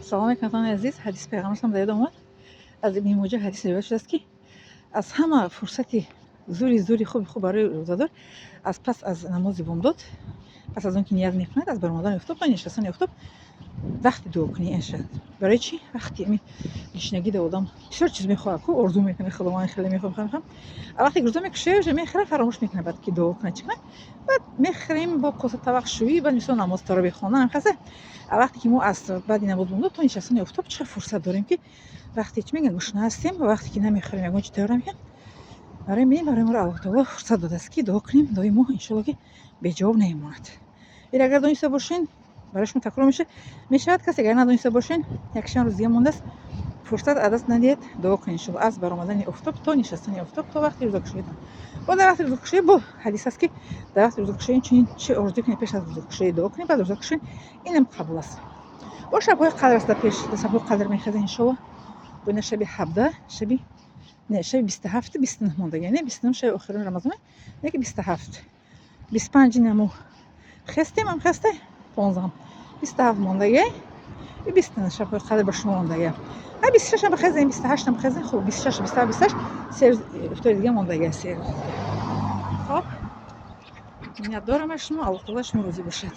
سلام کسان عزیز. حدیث پیغمبر هم در اومد. از این موجه حدیث روایت شده است که از همه فرصتی زوری خوب برای روزادار از پس از نماز بامداد، پس از اون که نیاز میکنید از برآمدن افتاب تا نشستن افتاب وقتی دعا کنی انشاءالله. برای چی؟ وقتی می گشنگی در آدم بسیار چیز میخواد کو آرزو میکنه خدا من خیلی میخوام وقتی روزا میکشه میخره فراموش میکنه بعد که دعا کنه چیکار بعد میخریم با قصه طبق شویی بعد مثلا نماز تراویح بخونن خاصه وقتی که ما از بعد نماز بامداد تا نشستن افتاب چه فرصت داریم که وقتی چی میگن گشنه هستیم و وقتی که نمیخوریم یگان چی طور میگن برای ما رو الله تعالی فرصت داده است که دعا کنیم دعای ما ان شاء الله که به جواب نمیماند. اگر دانسته باشین برایشون تکرار میشه کسی اگر ندانسته باشین یک چند روز دیگه مونده است فرصت عدس ندید دعا کنین شما از برآمدن افتاب تا نشستن افتاب تا وقتی روزا کشیدن با در وقت روزا کشی با حدیث است که در وقت روزا کشی چنین چه ارزو کنید پیش از روزا کشی دعا کنید بعد روزا کشی اینم قبول است. با شب‌های قدر است پیش شب‌های قدر میخواد ان شاء الله بین شب 17 شب 27 29 مونده یعنی 29 شب آخر رمضان یکی 27 25 نمو خستیم هم خسته 15 27 مونده 29 شب قدر به شما مونده 26 هم بخزین 28 هم بخزین خوب 26 27 28 سر افتاد دیگه مونده سر خب میاد دارم شما الله تعالی شما روزی باشد.